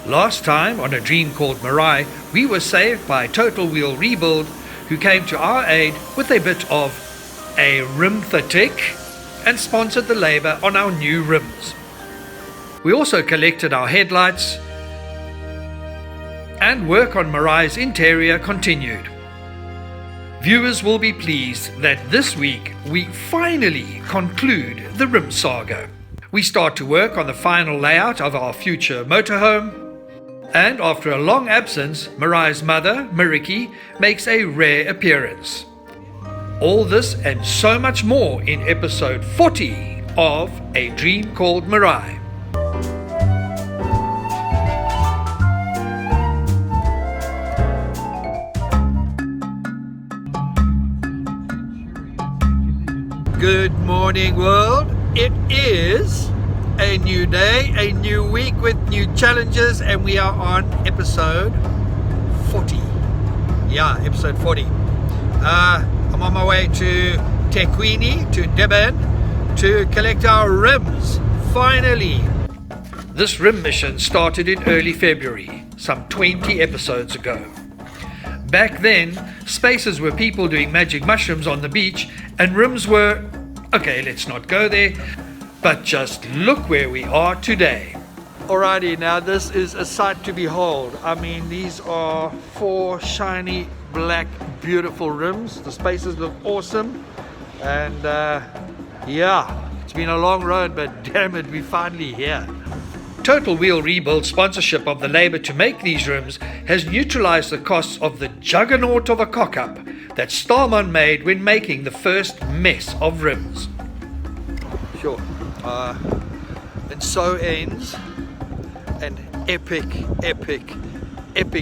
Last time on a dream called Meraai, we were saved by Total Wheel Rebuild, who came to our aid with a bit of a rim-fatick and sponsored the labour on our new rims. We also collected our headlights, and work on Meraai's interior continued. Viewers will be pleased that this week we finally conclude the rim saga. We start to work on the final layout of our future motorhome, and after a long absence, Meraai's mother, Mariki, makes a rare appearance. All this and so much more in episode 40 of A Dream Called Meraai. Good morning, world. It is a new day, a new week with new challenges, and we are on episode 40. Yeah, episode 40. I'm on my way to Tekwini, to Durban, to collect our rims, finally. This rim mission started in early February, some 20 episodes ago. Back then, spaces were people doing magic mushrooms on the beach, and rims were, okay, let's not go there, but just look where we are today. Alrighty, now this is a sight to behold. I mean, these are 4 shiny, black, beautiful rims. The spaces look awesome, and yeah, it's been a long road, but damn it, we're finally here. Total Wheel Rebuild sponsorship of the labour to make these rims has neutralised the costs of the juggernaut of a cock-up that Starman made when making the first mess of rims. Sure. And so ends an epic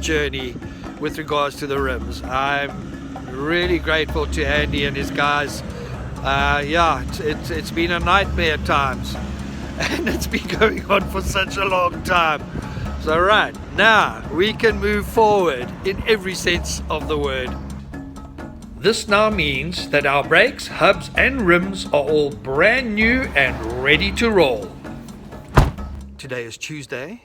journey with regards to the rims. I'm really grateful to Andy and his guys. Yeah, it's been a nightmare at times. And it's been going on for such a long time. So right, now we can move forward in every sense of the word. This now means that our brakes, hubs and rims are all brand new and ready to roll. Today is Tuesday.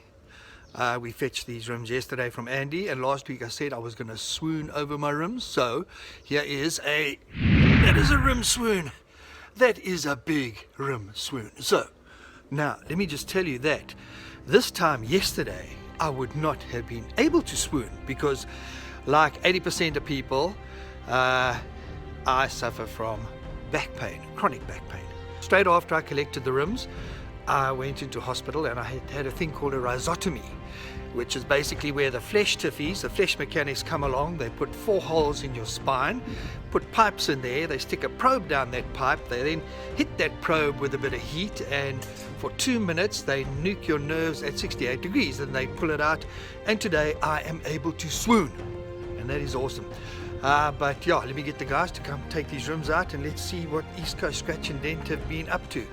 We fetched these rims yesterday from Andy, and last week I said I was going to swoon over my rims. So here is that is a rim swoon. That is a big rim swoon. So now, let me just tell you that this time yesterday, I would not have been able to swoon because like 80% of people, I suffer from back pain, chronic back pain. Straight after I collected the rims, I went into hospital and I had a thing called a rhizotomy, which is basically where the flesh tiffies, the flesh mechanics come along. They put 4 holes in your spine, put pipes in there, they stick a probe down that pipe, they then hit that probe with a bit of heat, and for 2 minutes they nuke your nerves at 68 degrees and they pull it out, and today I am able to swoon, and that is awesome. But yeah, let me get the guys to come take these rims out and let's see what East Coast Scratch and Dent have been up to.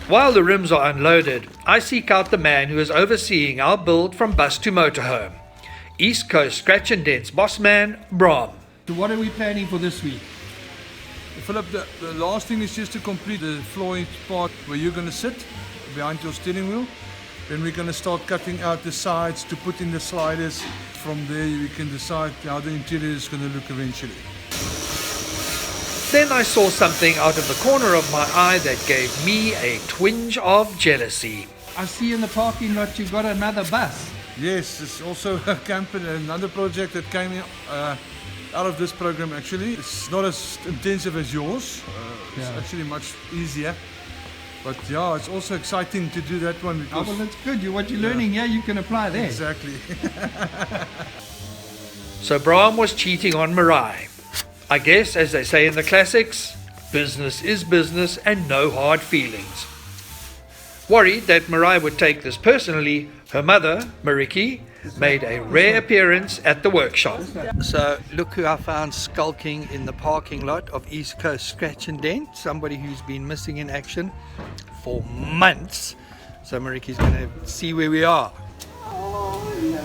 While the rims are unloaded, I seek out the man who is overseeing our build from bus to motorhome. East Coast Scratch and Dent's boss man, Bram. So what are we planning for this week? Philip, the last thing is just to complete the flooring part where you're going to sit behind your steering wheel. Then we're going to start cutting out the sides to put in the sliders. From there we can decide how the interior is going to look eventually. Then I saw something out of the corner of my eye that gave me a twinge of jealousy. I see in the parking lot you've got another bus. Yes, it's also a camper, another project that came out of this program actually. It's not as intensive as yours, it's actually much easier. But yeah, it's also exciting to do that one because... Oh, well, that's good. What you're learning here, you can apply there. Exactly. So Bram was cheating on Meraai. I guess, as they say in the classics, business is business and no hard feelings. Worried that Meraai would take this personally, her mother, Mariki, made a rare appearance at the workshop. So look who I found skulking in the parking lot of East Coast Scratch and Dent, somebody who's been missing in action for months. So Mariki's going to see where we are. Oh no.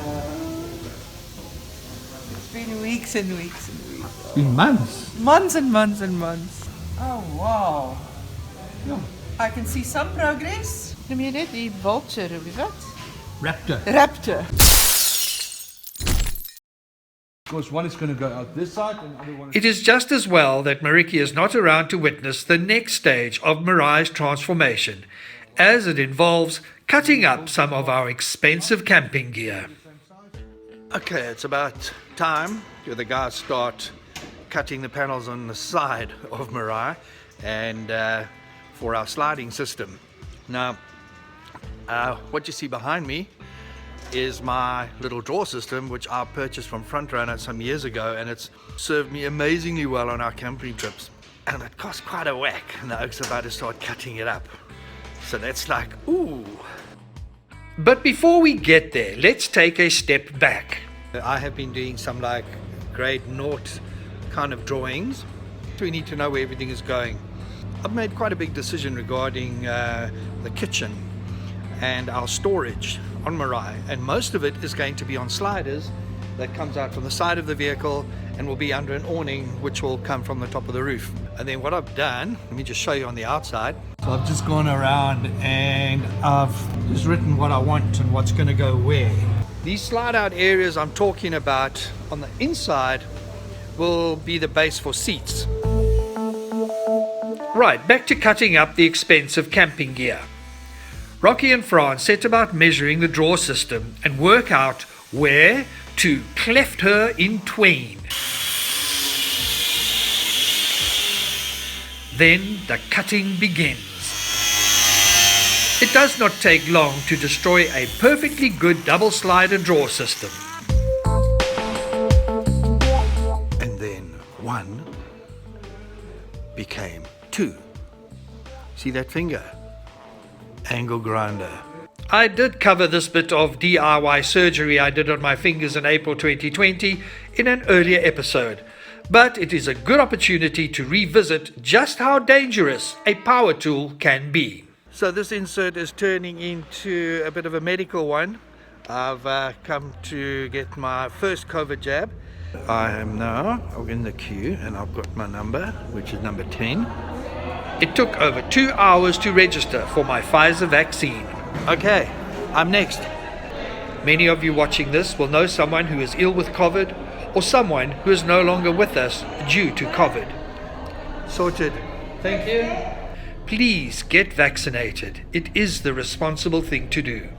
It's been weeks and weeks and weeks. It's been months. Months and months and months. Oh wow. Ja. I can see some progress. Noem jy dit die vulture of wat? Raptor. Of course, one is going to go out this side and the other one It is just as well that Mariki is not around to witness the next stage of Meraai's transformation, as it involves cutting up some of our expensive camping gear. Okay, it's about time the guys start cutting the panels on the side of Meraai and for our sliding system. Now, what you see behind me is my little draw system, which I purchased from Frontrunner some years ago, and it's served me amazingly well on our camping trips. And it cost quite a whack, and the Oak's about to start cutting it up. So that's like, ooh. But before we get there, let's take a step back. I have been doing some like grade naught kind of drawings. We need to know where everything is going. I've made quite a big decision regarding the kitchen and our storage on Meraai, and most of it is going to be on sliders that comes out from the side of the vehicle and will be under an awning which will come from the top of the roof. And then what I've done, let me just show you on the outside. So I've just gone around and I've just written what I want and what's going to go where. These slide out areas I'm talking about on the inside will be the base for seats. Right, back to cutting up the expensive camping gear. Rocky and Franz set about measuring the draw system and work out where to cleft her in twain. Then the cutting begins. It does not take long to destroy a perfectly good double slider draw system. And then one became two. See that finger? Angle grinder. I did cover this bit of DIY surgery I did on my fingers in April 2020 in an earlier episode, but it is a good opportunity to revisit just how dangerous a power tool can be. So this insert is turning into a bit of a medical one. I've come to get my first COVID jab. I am now in the queue and I've got my number, which is number 10. It took over 2 hours to register for my Pfizer vaccine. Okay, I'm next. Many of you watching this will know someone who is ill with COVID or someone who is no longer with us due to COVID. Sorted. Thank you. Please get vaccinated. It is the responsible thing to do.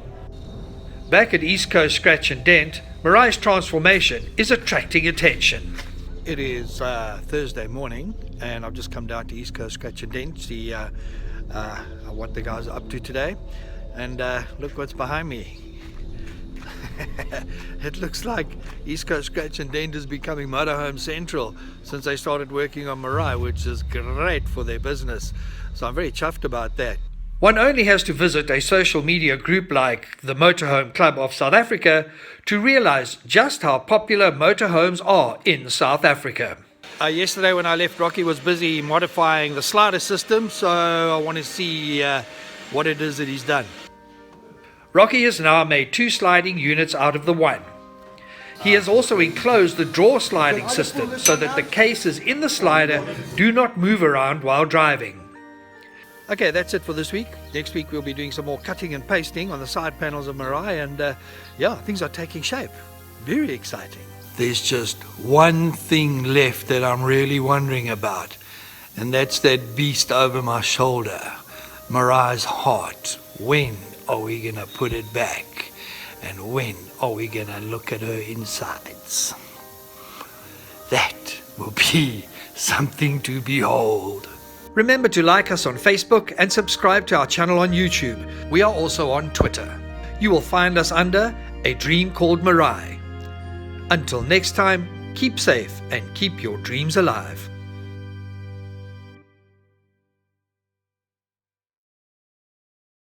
Back at East Coast Scratch and Dent, Meraai's transformation is attracting attention. It is Thursday morning and I've just come down to East Coast Scratch and Dent to see what the guys are up to today, and look what's behind me. It looks like East Coast Scratch and Dent is becoming Motorhome Central since they started working on Meraai, which is great for their business, so I'm very chuffed about that. One only has to visit a social media group like the Motorhome Club of South Africa to realize just how popular motorhomes are in South Africa. Yesterday when I left, Rocky was busy modifying the slider system, so I want to see what it is that he's done. Rocky has now made 2 sliding units out of the one. He has also enclosed the draw sliding system so that the cases in the slider do not move around while driving. Okay, that's it for this week. Next week we'll be doing some more cutting and pasting on the side panels of Meraai, and yeah, things are taking shape. Very exciting. There's just one thing left that I'm really wondering about, and that's that beast over my shoulder, Meraai's heart. When are we gonna put it back? And when are we gonna look at her insides? That will be something to behold. Remember to like us on Facebook and subscribe to our channel on YouTube. We are also on Twitter. You will find us under A Dream Called Meraai. Until next time, keep safe and keep your dreams alive.